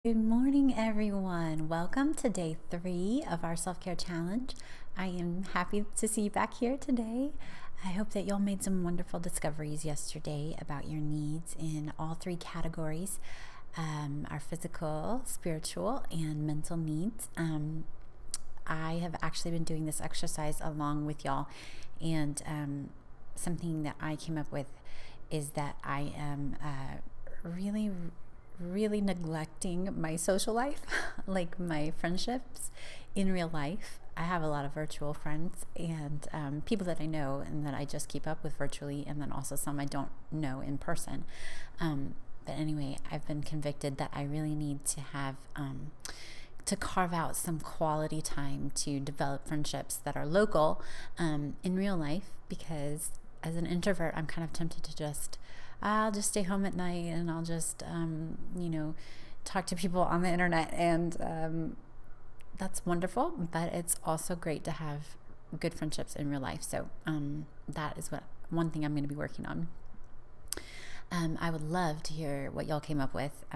Good morning, everyone. Welcome to day 3 of our self-care challenge. I am happy to see you back here today. I hope that y'all made some wonderful discoveries yesterday about your needs in all 3 categories, our physical, spiritual, and mental needs. I have actually been doing this exercise along with y'all, and something that I came up with is that I am really neglecting my social life, like my friendships in real life. I have a lot of virtual friends and people that I know and that I just keep up with virtually, and then also some I don't know in person. But anyway, I've been convicted that I really need to have to carve out some quality time to develop friendships that are local in real life, because as an introvert, I'm kind of tempted to I'll just stay home at night and I'll just, talk to people on the internet. And that's wonderful, but it's also great to have good friendships in real life. So that is one thing I'm going to be working on. I would love to hear what y'all came up with.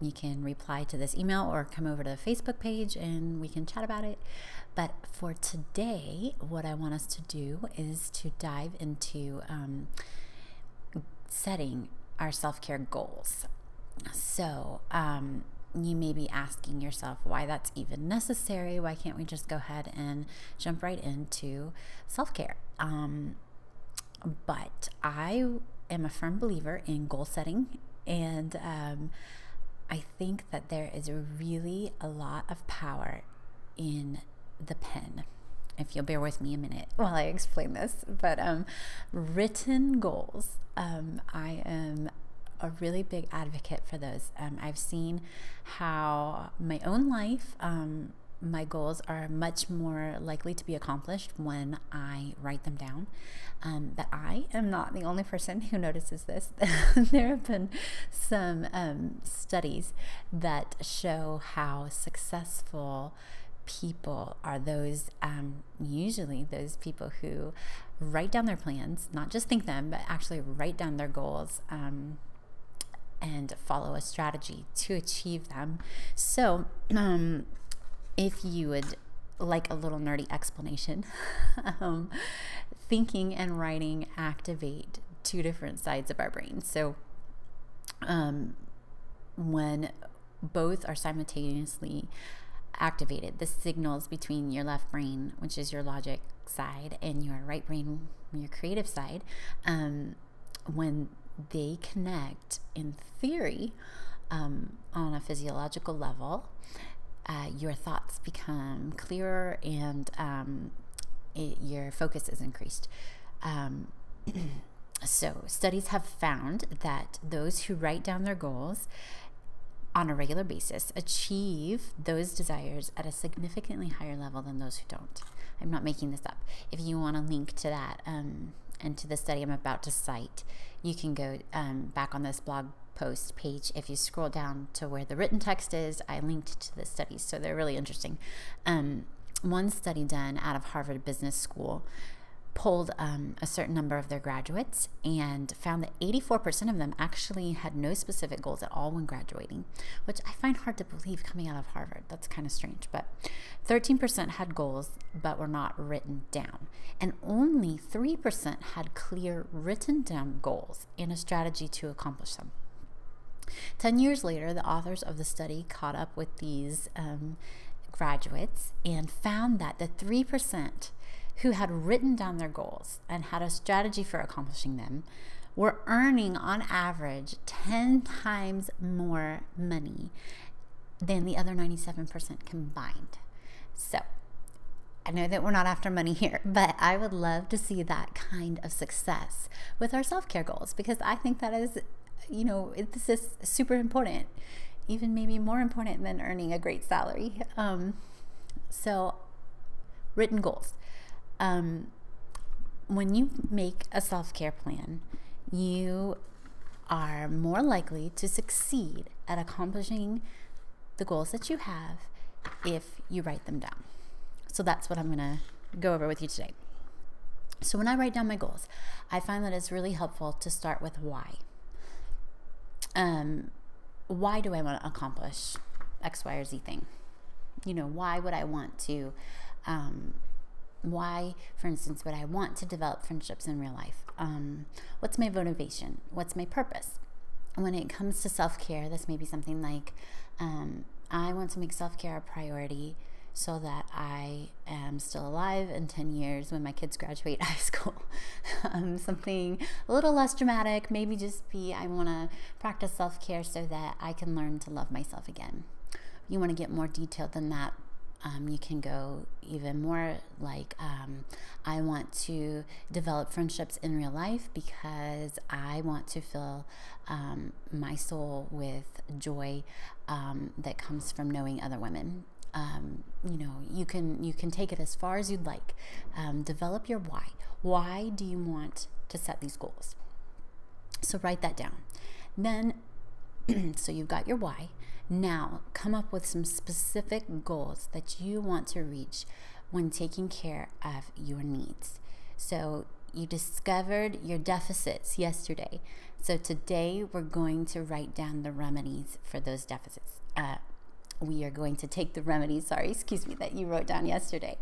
You can reply to this email or come over to the Facebook page and we can chat about it. But for today, what I want us to do is to dive into setting our self-care goals. So you may be asking yourself why that's even necessary. Why can't we just go ahead and jump right into self-care? But I am a firm believer in goal setting, and I think that there is really a lot of power in the pen. If you'll bear with me a minute while I explain this, but written goals, I am a really big advocate for those. I've seen how my own life, my goals are much more likely to be accomplished when I write them down. But I am not the only person who notices this. There have been some studies that show how successful people are those usually those people who write down their plans, not just think them, but actually write down their goals and follow a strategy to achieve them. So if you would like a little nerdy explanation, thinking and writing activate 2 different sides of our brain. So when both are simultaneously activated, the signals between your left brain, which is your logic side, and your right brain, your creative side, when they connect, in theory, on a physiological level, your thoughts become clearer and your focus is increased. So studies have found that those who write down their goals on a regular basis achieve those desires at a significantly higher level than those who don't. I'm not making this up. If you want to link to that and to the study I'm about to cite, you can go back on this blog post page. If you scroll down to where the written text is, I linked to the studies, so they're really interesting. One study done out of Harvard Business School polled a certain number of their graduates and found that 84% of them actually had no specific goals at all when graduating, which I find hard to believe coming out of Harvard. That's kind of strange. But 13% had goals but were not written down, and only 3% had clear written down goals and a strategy to accomplish them. 10 years later, the authors of the study caught up with these graduates and found that the 3% who had written down their goals and had a strategy for accomplishing them were earning on average 10 times more money than the other 97% combined. So I know that we're not after money here, but I would love to see that kind of success with our self-care goals, because I think that is, this is super important, even maybe more important than earning a great salary. So written goals. When you make a self-care plan, you are more likely to succeed at accomplishing the goals that you have if you write them down. So that's what I'm going to go over with you today. So when I write down my goals, I find that it's really helpful to start with why. Why do I want to accomplish X, Y, or Z thing? Why would I want to, why, for instance, would I want to develop friendships in real life? What's my motivation? What's my purpose? When it comes to self-care, this may be something like, I want to make self-care a priority so that I am still alive in 10 years when my kids graduate high school. Something a little less dramatic, maybe just I want to practice self-care so that I can learn to love myself again. If you want to get more detailed than that, you can go even more like, I want to develop friendships in real life because I want to fill my soul with joy that comes from knowing other women. You can take it as far as you'd like. Develop your why. Why do you want to set these goals? So write that down. Then, so you've got your why. Now, come up with some specific goals that you want to reach when taking care of your needs. So you discovered your deficits yesterday. So today we're going to write down the remedies for those deficits. We are going to take the remedies, that you wrote down yesterday,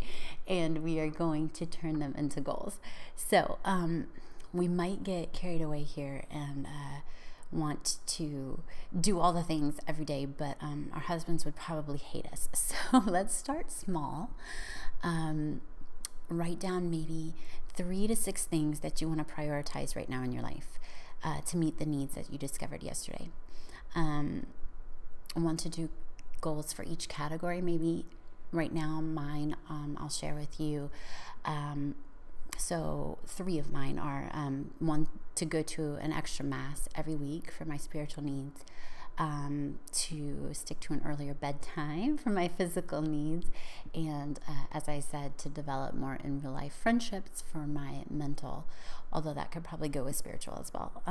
and we are going to turn them into goals. So we might get carried away here and want to do all the things every day, but our husbands would probably hate us. So let's start small. Write down maybe 3 to 6 things that you want to prioritize right now in your life to meet the needs that you discovered yesterday. I want to do goals for each category. Maybe right now mine, I'll share with you. So 3 of mine are, 1, to go to an extra mass every week for my spiritual needs, to stick to an earlier bedtime for my physical needs, and as I said, to develop more in real life friendships for my mental, although that could probably go with spiritual as well.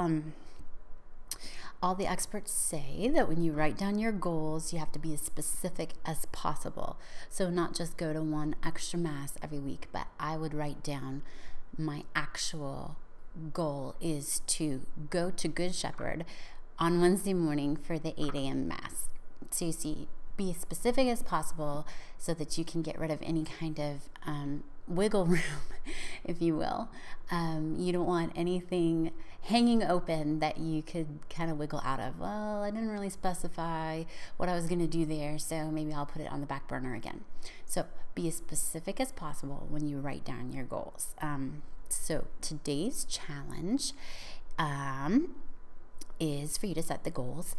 All the experts say that when you write down your goals, you have to be as specific as possible. So not just go to 1 extra mass every week, but I would write down my actual goal is to go to Good Shepherd on Wednesday morning for the 8 a.m. mass. So you see, be as specific as possible so that you can get rid of any kind of wiggle room, if you will. You don't want anything hanging open that you could kind of wiggle out of. Well, I didn't really specify what I was going to do there, so maybe I'll put it on the back burner again. So be as specific as possible when you write down your goals. So today's challenge is for you to set the goals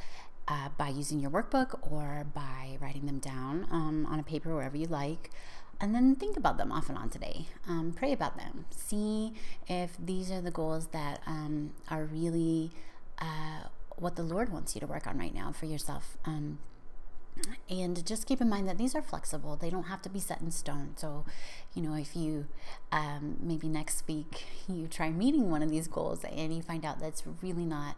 by using your workbook or by writing them down on a paper, wherever you like. And then think about them off and on today. Pray about them. See if these are the goals that are really what the Lord wants you to work on right now for yourself. And just keep in mind that these are flexible. They don't have to be set in stone. So, if you maybe next week you try meeting one of these goals and you find out that's really not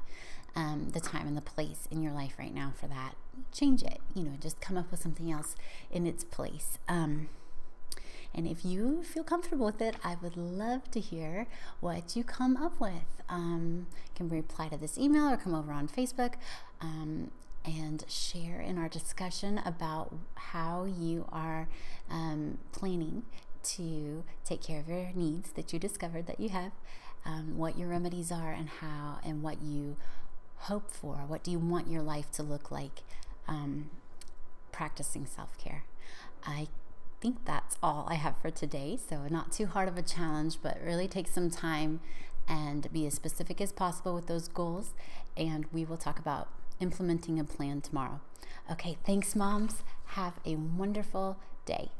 the time and the place in your life right now for that, change it. Just come up with something else in its place. And if you feel comfortable with it, I would love to hear what you come up with. You can reply to this email or come over on Facebook and share in our discussion about how you are planning to take care of your needs that you discovered that you have, what your remedies are, and how and what you hope for. What do you want your life to look like practicing self-care? I think that's all I have for today. So not too hard of a challenge, but really take some time and be as specific as possible with those goals. And we will talk about implementing a plan tomorrow. Okay, thanks, moms. Have a wonderful day.